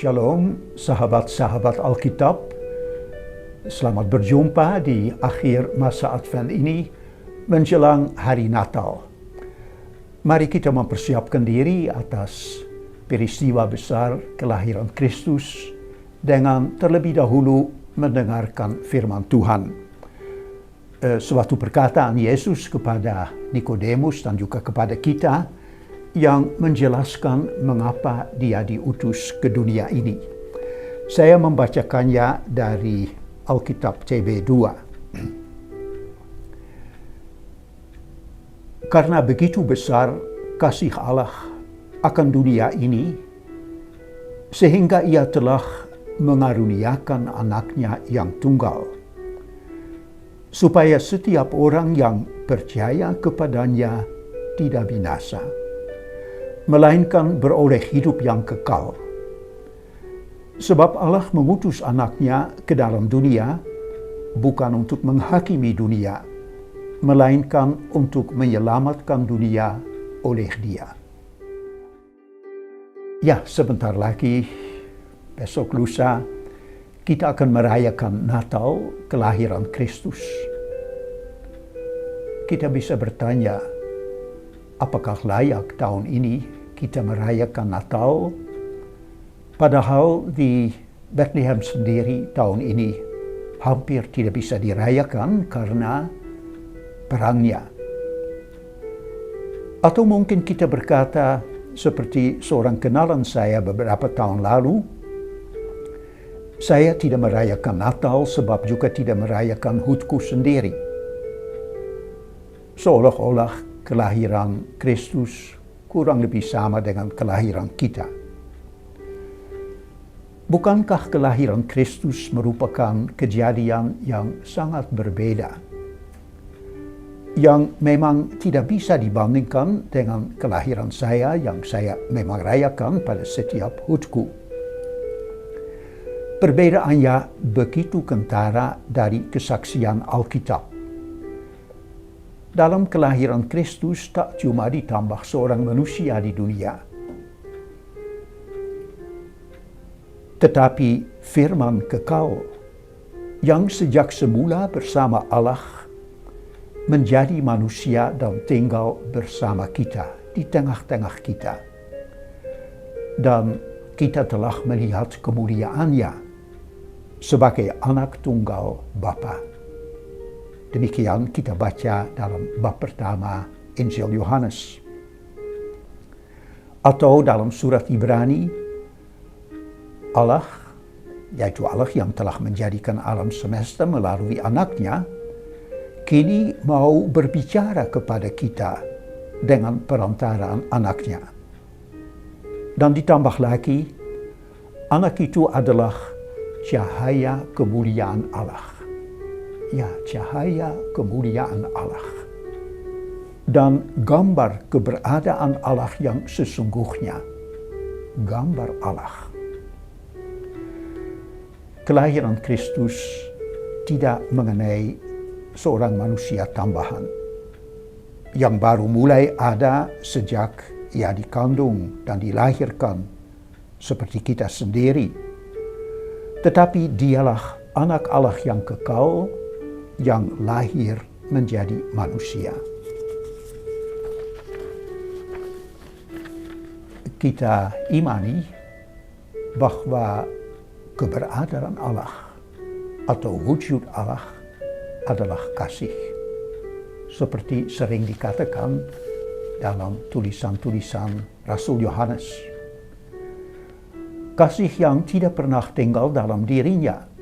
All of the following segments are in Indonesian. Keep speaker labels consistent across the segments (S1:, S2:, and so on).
S1: Shalom, sahabat-sahabat Alkitab. Selamat berjumpa di akhir masa Advent ini menjelang hari Natal. Mari kita mempersiapkan diri atas peristiwa besar kelahiran Kristus dengan terlebih dahulu mendengarkan firman Tuhan. Suatu perkataan Yesus kepada Nikodemus dan juga kepada kita yang menjelaskan mengapa dia diutus ke dunia ini. Saya membacakannya dari Alkitab CB2. Karena begitu besar kasih Allah akan dunia ini, sehingga ia telah mengaruniakan anaknya yang tunggal, supaya setiap orang yang percaya kepadanya tidak binasa, melainkan beroleh hidup yang kekal. Sebab Allah mengutus anaknya ke dalam dunia, bukan untuk menghakimi dunia, melainkan untuk menyelamatkan dunia oleh Dia. Ya, sebentar lagi, besok lusa, kita akan merayakan Natal kelahiran Kristus. Kita bisa bertanya, apakah layak tahun ini kita merayakan Natal? Padahal di Bethlehem sendiri tahun ini hampir tidak bisa dirayakan karena perangnya. Atau mungkin kita berkata seperti seorang kenalan saya beberapa tahun lalu, saya tidak merayakan Natal sebab juga tidak merayakan HUT-ku sendiri. Seolah-olah kelahiran Kristus kurang lebih sama dengan kelahiran kita. Bukankah kelahiran Kristus merupakan kejadian yang sangat berbeda, yang memang tidak bisa dibandingkan dengan kelahiran saya yang saya memang rayakan pada setiap HUT-ku. Perbedaannya begitu kentara dari kesaksian Alkitab. Dalam kelahiran Kristus tak cuma ditambah seorang manusia di dunia, tetapi firman kekal yang sejak semula bersama Allah menjadi manusia dan tinggal bersama kita, di tengah-tengah kita. Dan kita telah melihat kemuliaannya sebagai anak tunggal Bapa. Demikian kita baca dalam bab pertama Injil Yohanes. Atau dalam surat Ibrani, Allah, yaitu Allah yang telah menjadikan alam semesta melalui anaknya, kini mau berbicara kepada kita dengan perantaraan anaknya. Dan ditambah lagi, anak itu adalah cahaya kemuliaan Allah. Ya, cahaya kemuliaan Allah dan gambar keberadaan Allah yang sesungguhnya, gambar Allah. Kelahiran Kristus tidak mengenai seorang manusia tambahan yang baru mulai ada sejak ia dikandung dan dilahirkan seperti kita sendiri, tetapi dialah anak Allah yang kekal yang lahir menjadi manusia. Kita imani bahwa keberadaan Allah atau wujud Allah adalah kasih, seperti sering dikatakan dalam tulisan-tulisan Rasul Yohanes. Kasih yang tidak pernah tinggal dalam dirinya,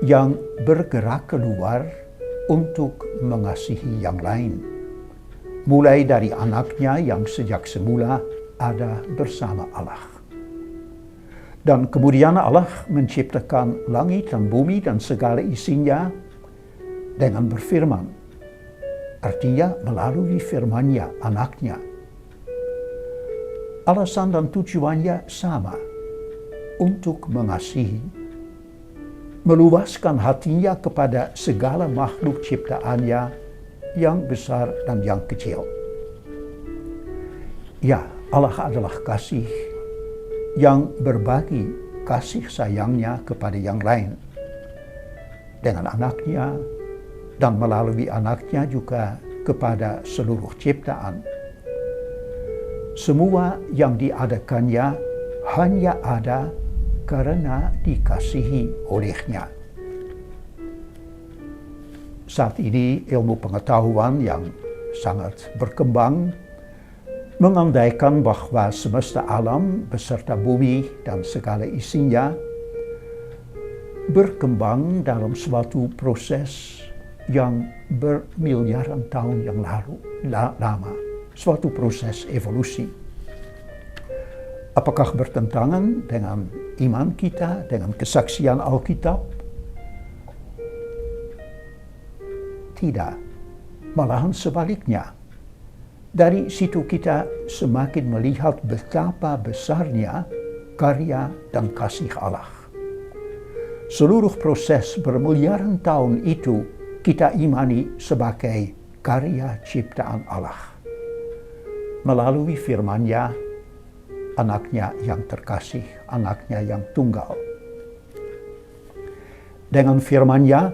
S1: yang bergerak keluar untuk mengasihi yang lain, mulai dari anaknya yang sejak semula ada bersama Allah. Dan kemudian Allah menciptakan langit dan bumi dan segala isinya dengan berfirman, artinya melalui firman-Nya, anaknya. Alasan dan tujuannya sama, untuk mengasihi, meluaskan hatinya kepada segala makhluk ciptaannya yang besar dan yang kecil. Ya, Allah adalah kasih yang berbagi kasih sayangnya kepada yang lain dengan anaknya dan melalui anaknya juga kepada seluruh ciptaan. Semua yang diadakannya hanya ada karena dikasihi olehnya. Saat ini ilmu pengetahuan yang sangat berkembang mengandaikan bahwa semesta alam beserta bumi dan segala isinya berkembang dalam suatu proses yang bermiliaran tahun yang lama, suatu proses evolusi. Apakah bertentangan dengan iman kita, dengan kesaksian Alkitab? Tidak, malahan sebaliknya. Dari situ kita semakin melihat betapa besarnya karya dan kasih Allah. Seluruh proses bermiliaran tahun itu kita imani sebagai karya ciptaan Allah. Melalui firman-Nya, anaknya yang terkasih, anaknya yang tunggal. Dengan firman-Nya,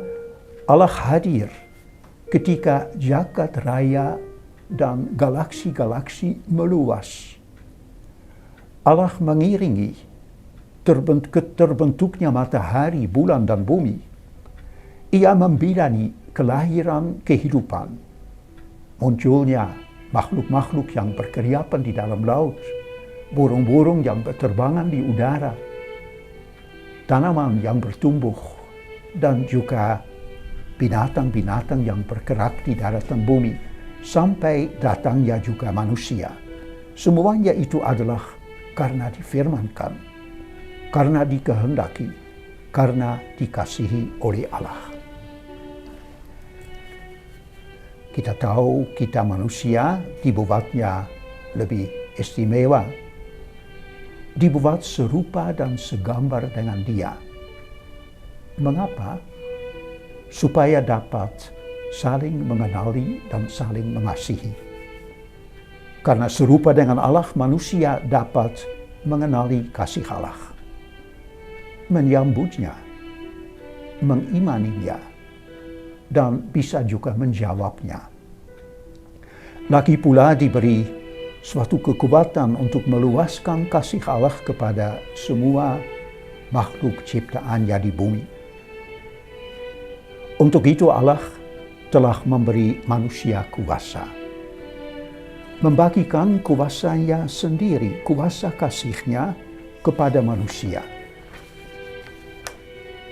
S1: Allah hadir ketika jagat raya dan galaksi-galaksi meluas. Allah mengiringi terbentuknya matahari, bulan, dan bumi. Ia membidani kelahiran kehidupan, munculnya makhluk-makhluk yang berkeriapan di dalam laut, burung-burung yang berterbangan di udara, tanaman yang bertumbuh, dan juga binatang-binatang yang bergerak di daratan bumi, sampai datangnya juga manusia. Semuanya itu adalah karena difirmankan, karena dikehendaki, karena dikasihi oleh Allah. Kita tahu kita manusia dibuatnya lebih istimewa, dibuat serupa dan segambar dengan Dia. Mengapa? Supaya dapat saling mengenali dan saling mengasihi. Karena serupa dengan Allah, manusia dapat mengenali kasih Allah, menyambutnya, mengimaninya, dan bisa juga menjawabnya. Lagi pula diberi suatu kekuatan untuk meluaskan kasih Allah kepada semua makhluk ciptaannya di bumi. Untuk itu Allah telah memberi manusia kuasa, membagikan kuasanya sendiri, kuasa kasih-Nya kepada manusia.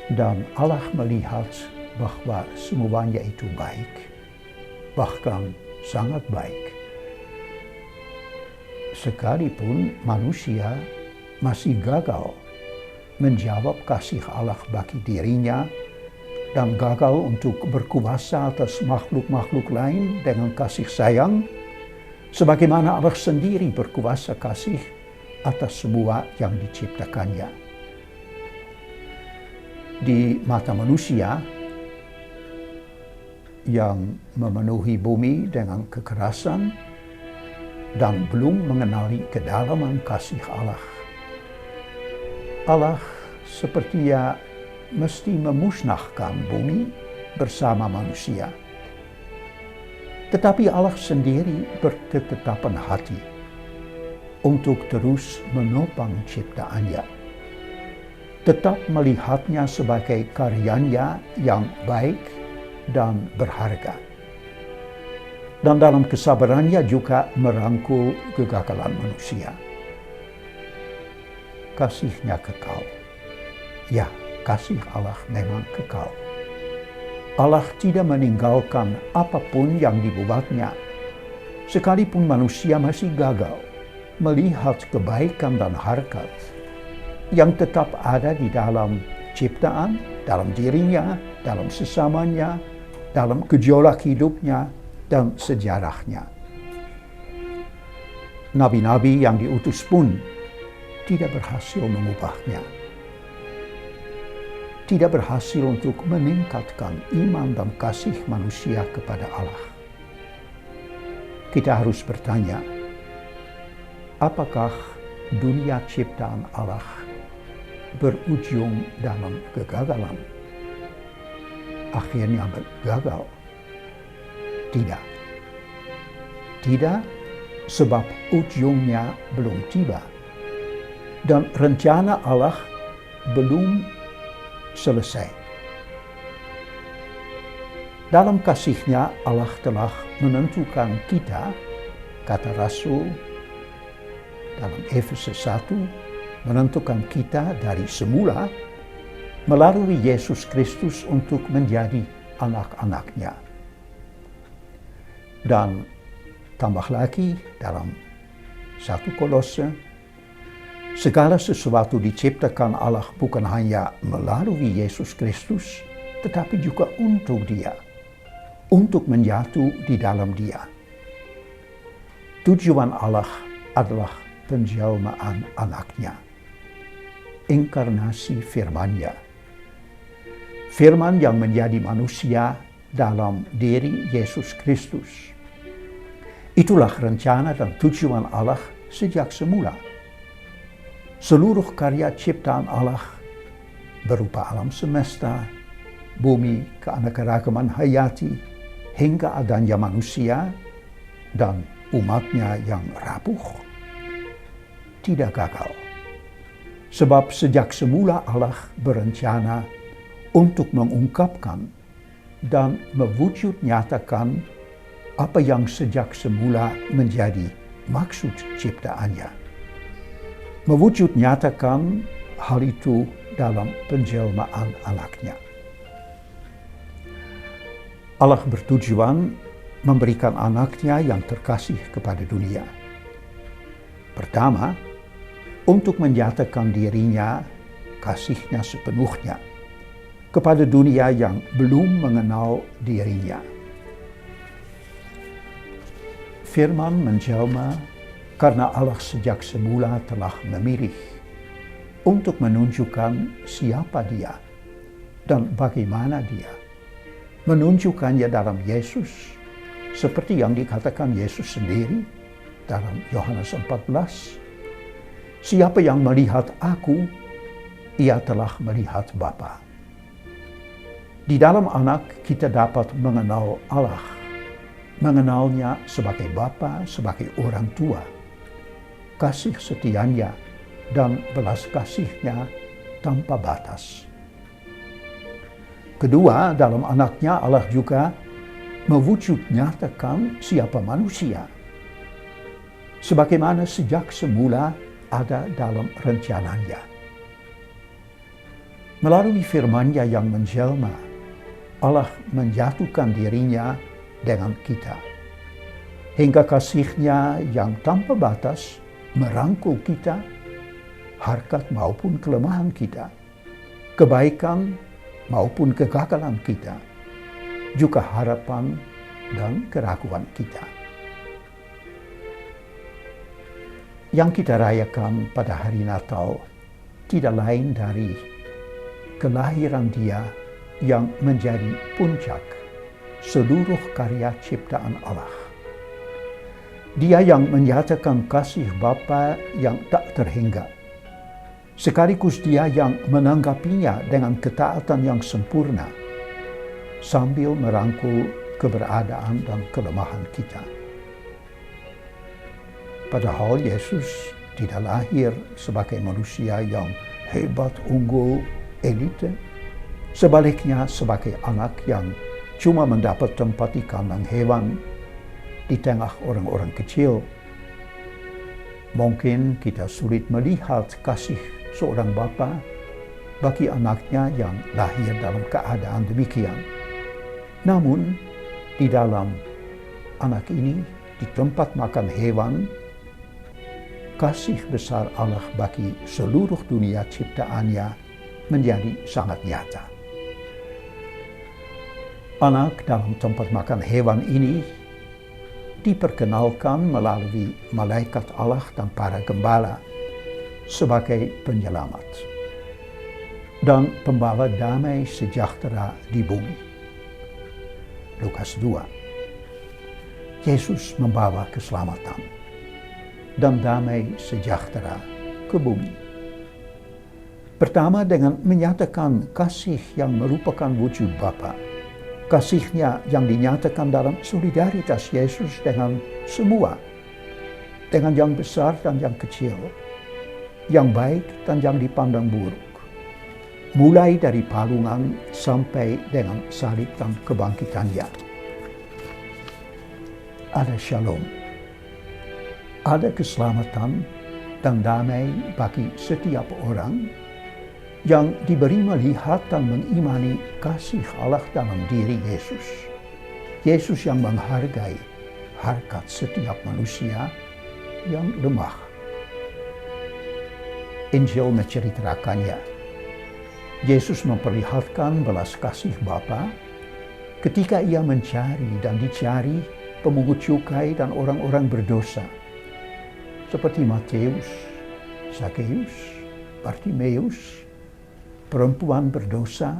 S1: Dan Allah melihat bahwa semuanya itu baik, bahkan sangat baik. Sekalipun manusia masih gagal menjawab kasih Allah bagi dirinya, dan gagal untuk berkuasa atas makhluk-makhluk lain dengan kasih sayang, sebagaimana Allah sendiri berkuasa kasih atas semua yang diciptakannya. Di mata manusia yang memenuhi bumi dengan kekerasan dan belum mengenali kedalaman kasih Allah, Allah sepertinya mesti memusnahkan bumi bersama manusia. Tetapi Allah sendiri berketetapan hati untuk terus menopang ciptaannya, tetap melihatnya sebagai karyanya yang baik dan berharga. Dan dalam kesabarannya juga merangkul kegagalan manusia. Kasih-Nya kekal. Ya, kasih Allah memang kekal. Allah tidak meninggalkan apapun yang dibuatnya, sekalipun manusia masih gagal melihat kebaikan dan harkat yang tetap ada di dalam ciptaan, dalam dirinya, dalam sesamanya, dalam gejolak hidupnya dan sejarahnya. Nabi-nabi yang diutus pun tidak berhasil mengubahnya, tidak berhasil untuk meningkatkan iman dan kasih manusia kepada Allah. Kita harus bertanya, apakah dunia ciptaan Allah berujung dalam kegagalan? Akhirnya gagal? Tidak. Tidak, sebab ujungnya belum tiba. Dan rencana Allah belum selesai. Dalam kasih-Nya Allah telah menentukan kita, kata Rasul dalam Efesus 1, menentukan kita dari semula melalui Yesus Kristus untuk menjadi anak-anak-Nya. Dan tambah lagi dalam 1 Kolose, segala sesuatu diciptakan Allah bukan hanya melalui Yesus Kristus, tetapi juga untuk Dia, untuk menyatu di dalam Dia. Tujuan Allah adalah penjelmaan anak-Nya, inkarnasi firman-Nya. Firman yang menjadi manusia dalam diri Yesus Kristus. Itulah rencana dan tujuan Allah sejak semula. Seluruh karya ciptaan Allah berupa alam semesta, bumi, keanekaragaman hayati, hingga adanya manusia dan umatnya yang rapuh, tidak gagal. Sebab sejak semula Allah berencana untuk mengungkapkan dan mewujud nyatakan apa yang sejak semula menjadi maksud ciptaannya. Mewujud nyatakan hal itu dalam penjelmaan anak-Nya. Allah bertujuan memberikan anak-Nya yang terkasih kepada dunia. Pertama, untuk menyatakan diri-Nya, kasih-Nya sepenuhnya kepada dunia yang belum mengenal diri-Nya. Firman menjelma karena Allah sejak semula telah memilih untuk menunjukkan siapa Dia dan bagaimana Dia. Menunjukkannya dalam Yesus, seperti yang dikatakan Yesus sendiri dalam Yohanes 14. Siapa yang melihat Aku, ia telah melihat Bapa. Di dalam anak kita dapat mengenal Allah, mengenalnya sebagai Bapa, sebagai orang tua. Kasih setianya dan belas kasih-Nya tanpa batas. Kedua, dalam anak-Nya Allah juga mewujud nyatakan siapa manusia, sebagaimana sejak semula ada dalam rencananya. Melalui firman-Nya yang menjelma, Allah menjatuhkan diri-Nya dengan kita, hingga kasih-Nya yang tanpa batas merangkul kita, harkat maupun kelemahan kita, kebaikan maupun kegagalan kita, juga harapan dan keraguan kita. Yang kita rayakan pada hari Natal tidak lain dari kelahiran Dia yang menjadi puncak seluruh karya ciptaan Allah. Dia yang menyatakan kasih Bapa yang tak terhingga, sekaligus Dia yang menanggapinya dengan ketaatan yang sempurna, sambil merangkul keberadaan dan kelemahan kita. Padahal Yesus tidak lahir sebagai manusia yang hebat, unggul, elite. Sebaliknya sebagai anak yang cuma mendapat tempat di kandang hewan di tengah orang-orang kecil. Mungkin kita sulit melihat kasih seorang bapa bagi anaknya yang lahir dalam keadaan demikian. Namun, di dalam anak ini, di tempat makan hewan, kasih besar Allah bagi seluruh dunia ciptaannya menjadi sangat nyata. Anak dalam tempat makan hewan ini diperkenalkan melalui malaikat Allah dan para gembala sebagai penyelamat dan pembawa damai sejahtera di bumi. Lukas 2. Yesus membawa keselamatan dan damai sejahtera ke bumi. Pertama, dengan menyatakan kasih yang merupakan wujud Bapa. Kasihnya yang dinyatakan dalam solidaritas Yesus dengan semua, dengan yang besar dan yang kecil, yang baik dan yang dipandang buruk. Mulai dari palungan sampai dengan salib dan kebangkitannya. Ada shalom, ada keselamatan dan damai bagi setiap orang yang diberi melihat dan mengimani kasih Allah dalam diri Yesus. Yesus yang menghargai harkat setiap manusia yang lemah. Injil menceritakannya. Yesus memperlihatkan belas kasih Bapa ketika ia mencari dan dicari pemungut cukai dan orang-orang berdosa, seperti Matius, Zakheus, Bartimeus, perempuan berdosa,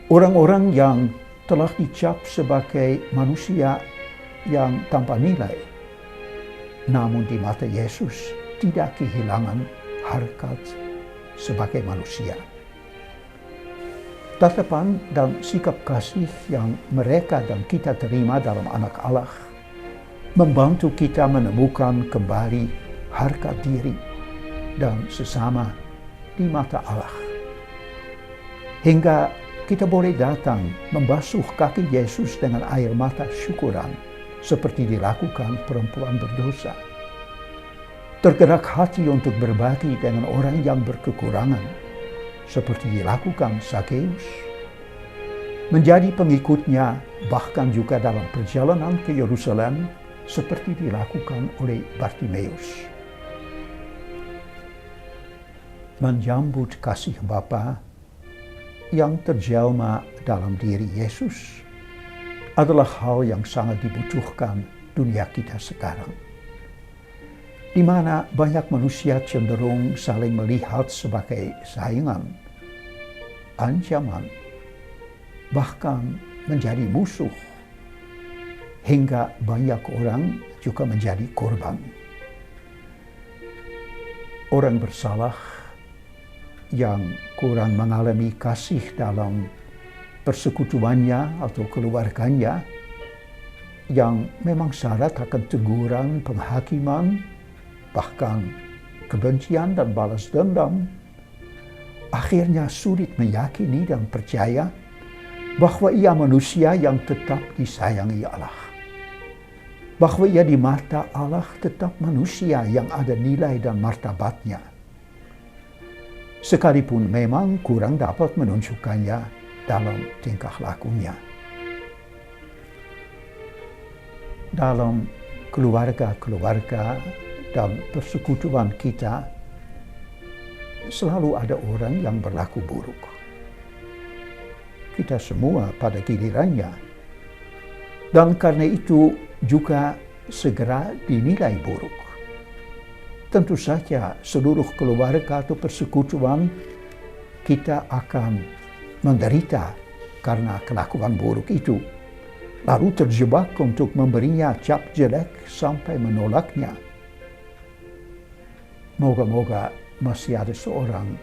S1: orang-orang yang telah dicap sebagai manusia yang tanpa nilai, namun di mata Yesus tidak kehilangan harkat sebagai manusia. Tatapan dan sikap kasih yang mereka dan kita terima dalam Anak Allah membantu kita menemukan kembali harkat diri dan sesama di mata Allah. Hingga kita boleh datang membasuh kaki Yesus dengan air mata syukuran, seperti dilakukan perempuan berdosa. Tergerak hati untuk berbagi dengan orang yang berkekurangan, seperti dilakukan Zakheus. Menjadi pengikutnya bahkan juga dalam perjalanan ke Yerusalem, seperti dilakukan oleh Bartimeus. Menyambut kasih Bapa yang terjelma dalam diri Yesus adalah hal yang sangat dibutuhkan dunia kita sekarang, di mana banyak manusia cenderung saling melihat sebagai saingan, ancaman, bahkan menjadi musuh, hingga banyak orang juga menjadi korban. Orang bersalah yang kurang mengalami kasih dalam persekutuannya atau keluarganya, yang memang syarat akan teguran, penghakiman, bahkan kebencian dan balas dendam, akhirnya sulit meyakini dan percaya bahwa ia manusia yang tetap disayangi Allah, bahwa ia di mata Allah tetap manusia yang ada nilai dan martabatnya, sekalipun memang kurang dapat menunjukkannya dalam tingkah lakunya. Dalam keluarga-keluarga dan persekutuan kita, selalu ada orang yang berlaku buruk. Kita semua pada gilirannya, dan karena itu juga segera dinilai buruk. Tentu saja seluruh keluarga atau persekutuan kita akan menderita karena kelakuan buruk itu, lalu terjebak untuk memberinya cap jelek sampai menolaknya. Moga-moga masih ada seorang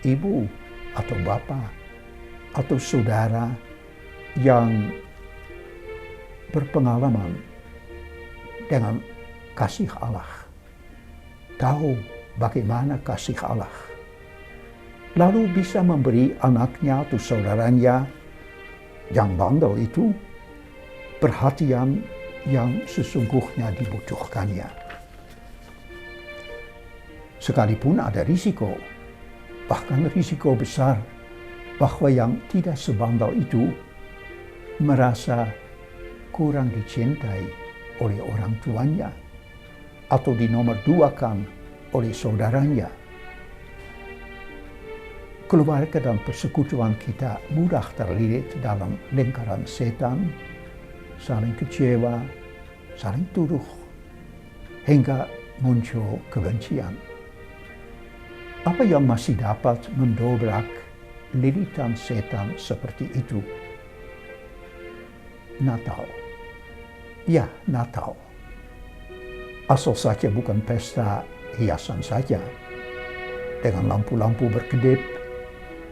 S1: ibu atau bapak atau saudara yang berpengalaman dengan kasih Allah, tahu bagaimana kasih Allah, lalu bisa memberi anaknya atau saudaranya yang bandel itu perhatian yang sesungguhnya dibutuhkannya. Sekalipun ada risiko, bahkan risiko besar, bahwa yang tidak sebandel itu merasa kurang dicintai oleh orang tuanya atau dinomorduakan oleh saudaranya. Keluarga dan persekutuan kita mudah terlilit dalam lingkaran setan, saling kecewa, saling tuduh, hingga muncul kebencian. Apa yang masih dapat mendobrak lilitan setan seperti itu? Natal. Ya, Natal. Asal saja bukan pesta hiasan saja, dengan lampu-lampu berkedip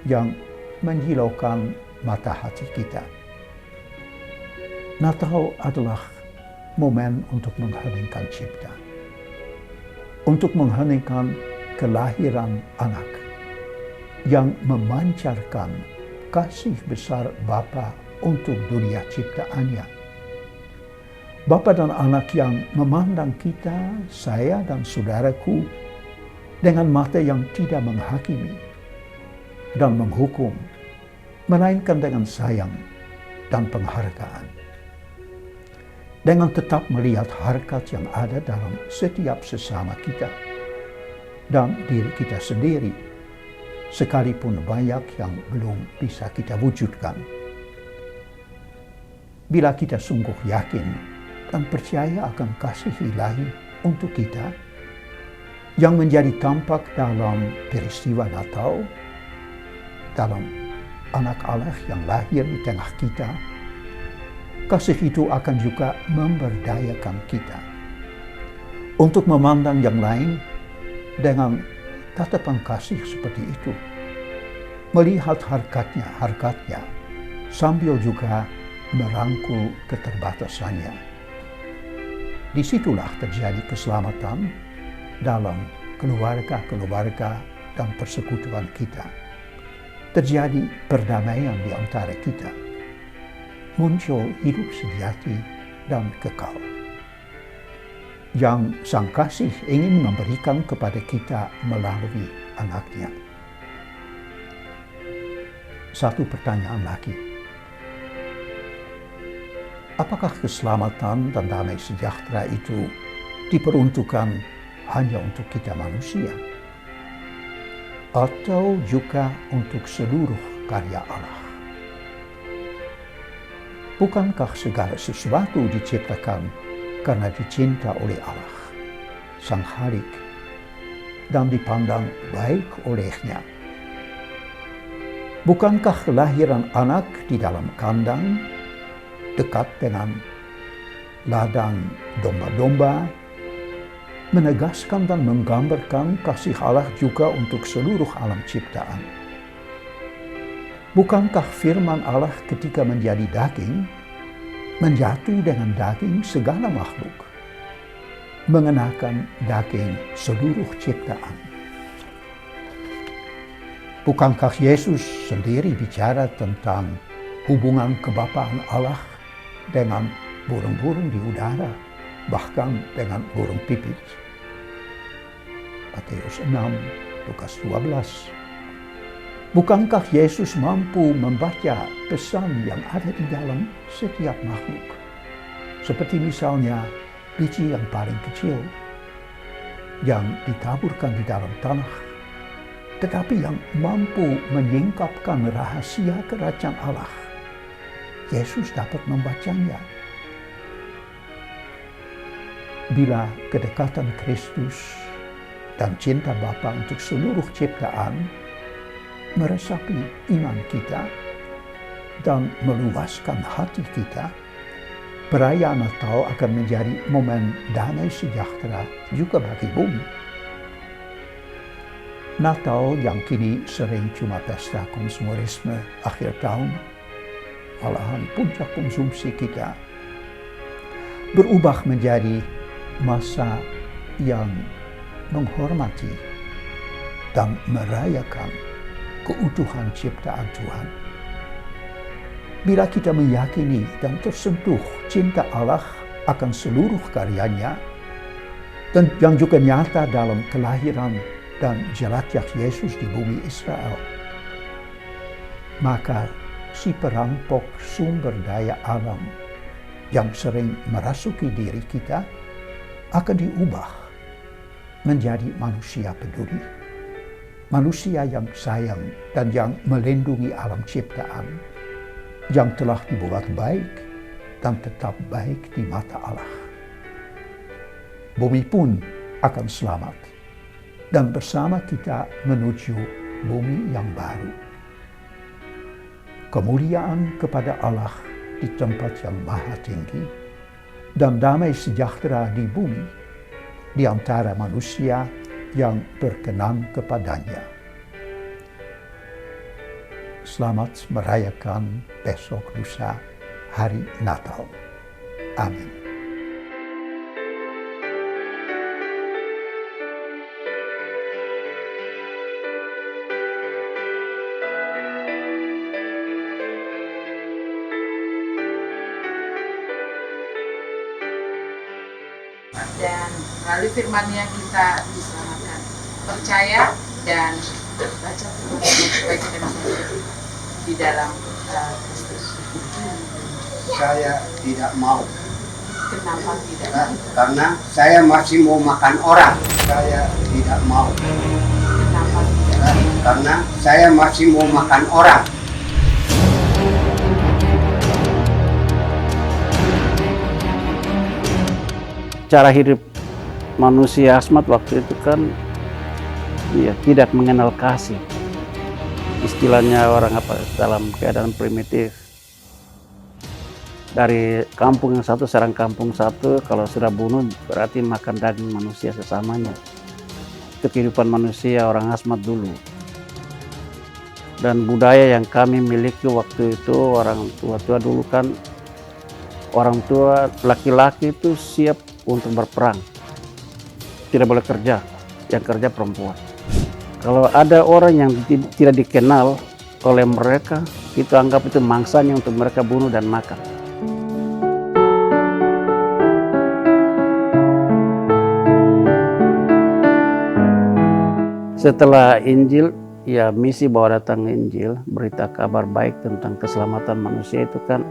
S1: yang menghilaukan mata hati kita. Natal adalah momen untuk mengheningkan cipta, untuk mengheningkan kelahiran anak yang memancarkan kasih besar Bapa untuk dunia ciptaannya. Bapa dan anak yang memandang kita, saya dan saudaraku, dengan mata yang tidak menghakimi dan menghukum, melainkan dengan sayang dan penghargaan. Dengan tetap melihat harkat yang ada dalam setiap sesama kita dan diri kita sendiri, sekalipun banyak yang belum bisa kita wujudkan. Bila kita sungguh yakin dan percaya akan kasih ilahi untuk kita yang menjadi tampak dalam peristiwa Natal, dalam anak Allah yang lahir di tengah kita, kasih itu akan juga memberdayakan kita untuk memandang yang lain dengan tatapan kasih seperti itu, melihat harkatnya sambil juga merangkul keterbatasannya. Disitulah terjadi keselamatan dalam keluarga-keluarga dan persekutuan kita. Terjadi perdamaian di antara kita. Muncul hidup sejati dan kekal yang Sang Kasih ingin memberikan kepada kita melalui anaknya. Satu pertanyaan lagi. Apakah keselamatan dan damai sejahtera itu diperuntukkan hanya untuk kita manusia? Atau juga untuk seluruh karya Allah? Bukankah segala sesuatu diciptakan karena dicinta oleh Allah, Sang Khalik, dan dipandang baik olehnya? Bukankah kelahiran anak di dalam kandang, dekat dengan ladang domba-domba, menegaskan dan menggambarkan kasih Allah juga untuk seluruh alam ciptaan? Bukankah firman Allah ketika menjadi daging, menjatu dengan daging segala makhluk, mengenakan daging seluruh ciptaan? Bukankah Yesus sendiri bicara tentang hubungan kebapaan Allah dengan burung-burung di udara, bahkan dengan burung pipit? Matius 6, Lukas 12. Bukankah Yesus mampu membaca pesan yang ada di dalam setiap makhluk? Seperti misalnya biji yang paling kecil yang ditaburkan di dalam tanah, tetapi yang mampu menyingkapkan rahasia kerajaan Allah. Yesus dapat membacanya. Bila kedekatan Kristus dan cinta Bapa untuk seluruh ciptaan meresapi iman kita dan meluaskan hati kita, perayaan Natal akan menjadi momen damai sejahtera juga bagi bumi. Natal yang kini sering cuma pesta konsumerisme akhir tahun, malahan puncak konsumsi kita, berubah menjadi masa yang menghormati dan merayakan keutuhan ciptaan Tuhan. Bila kita meyakini dan tersentuh cinta Allah akan seluruh karyanya, dan yang juga nyata dalam kelahiran dan jelajah Yesus di bumi Israel, maka si perampok sumber daya alam yang sering merasuki diri kita akan diubah menjadi manusia peduli. Manusia yang sayang dan yang melindungi alam ciptaan yang telah dibuat baik dan tetap baik di mata Allah. Bumi pun akan selamat dan bersama kita menuju bumi yang baru. Kemuliaan kepada Allah di tempat yang maha tinggi dan damai sejahtera di bumi di antara manusia yang berkenan kepadanya. Selamat merayakan besok lusa hari Natal. Amin.
S2: Dan melalui firman-Nya kita diselamatkan. Percaya dan baca firman supaya kita bisa hidup di dalam Kristus.
S3: Saya tidak mau.
S2: Kenapa tidak?
S3: Karena saya masih mau makan orang. Saya tidak mau.
S2: Kenapa tidak?
S3: Karena saya masih mau makan orang.
S4: Cara hidup manusia Asmat waktu itu kan ya tidak mengenal kasih. Istilahnya orang apa dalam keadaan primitif. Dari kampung yang satu serang kampung satu, kalau sudah bunuh berarti makan daging manusia sesamanya. Itu kehidupan manusia orang Asmat dulu. Dan budaya yang kami miliki waktu itu, orang tua-tua dulu kan, orang tua laki-laki itu siap untuk berperang. Tidak boleh kerja, yang kerja perempuan. Kalau ada orang yang tidak dikenal oleh mereka, itu anggap itu mangsanya untuk mereka bunuh dan makan. Setelah Injil, ya misi bawa datang Injil, berita kabar baik tentang keselamatan manusia itu kan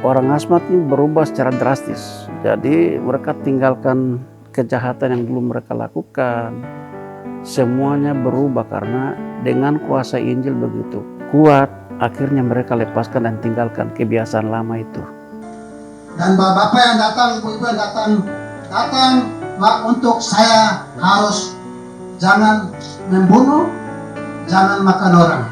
S4: orang Asmat ini berubah secara drastis. Jadi mereka tinggalkan kejahatan yang dulu mereka lakukan. Semuanya berubah karena dengan kuasa Injil begitu kuat, akhirnya mereka lepaskan dan tinggalkan kebiasaan lama itu.
S5: Dan bapak-bapak yang datang, ibu-ibu yang datang untuk saya harus jangan membunuh, jangan makan orang.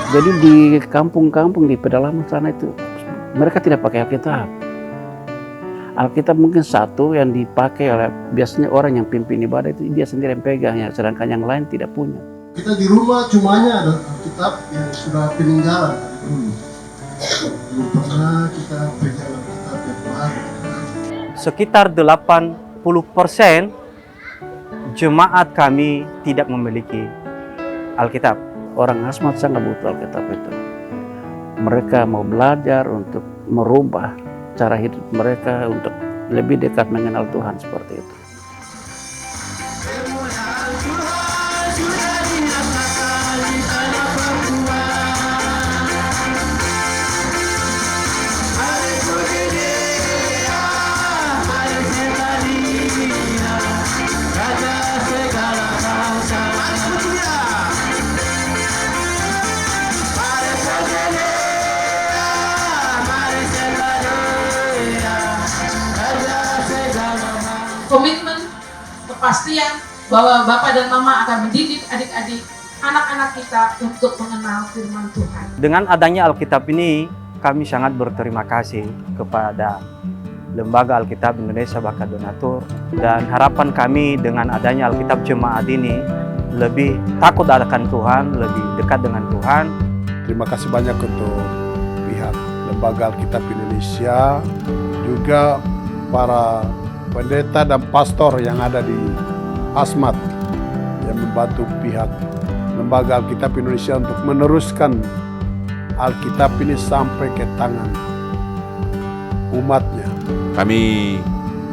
S4: Jadi di kampung-kampung di pedalaman sana itu mereka tidak pakai Alkitab. Alkitab mungkin satu yang dipakai oleh biasanya orang yang pimpin ibadah itu dia sendiri yang pegang, ya, sedangkan yang lain tidak punya.
S5: Kita di rumah cumanya ada Alkitab yang sudah peninggalan dari dulu. Belum pernah kita pegang Alkitab yang baru.
S6: Sekitar 80% jemaat kami tidak memiliki Alkitab.
S4: Orang Asmat sangat butuh Alkitab itu. Mereka mau belajar untuk merubah cara hidup mereka untuk lebih dekat mengenal Tuhan seperti itu.
S2: Komitmen, kepastian bahwa Bapak dan Mama akan mendidik adik-adik, anak-anak kita untuk mengenal firman Tuhan.
S6: Dengan adanya Alkitab ini, kami sangat berterima kasih kepada Lembaga Alkitab Indonesia Bakat Donatur, dan harapan kami dengan adanya Alkitab Jemaat ini lebih takut akan Tuhan, lebih dekat dengan Tuhan.
S7: Terima kasih banyak untuk pihak Lembaga Alkitab Indonesia, juga para pendeta dan pastor yang ada di Asmat yang membantu pihak Lembaga Alkitab Indonesia untuk meneruskan Alkitab ini sampai ke tangan umatnya.
S8: Kami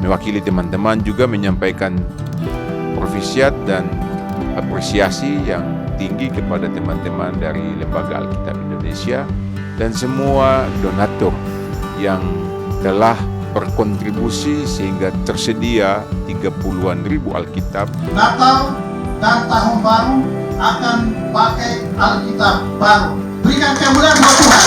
S8: mewakili teman-teman juga menyampaikan profisiat dan apresiasi yang tinggi kepada teman-teman dari Lembaga Alkitab Indonesia dan semua donatur yang telah berkontribusi sehingga tersedia 30-an ribu Alkitab.
S5: Natal dan Tahun Baru akan pakai Alkitab baru. Berikan kemuliaan buat Tuhan.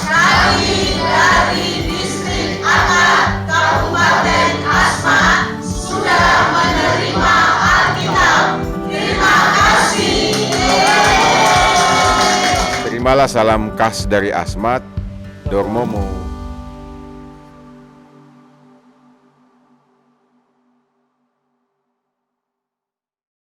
S9: Kami dari Distrik Akar Kabupaten Asmat sudah menerima Alkitab. Terima kasih.
S8: Terimalah salam khas dari Asmat, Dormomo,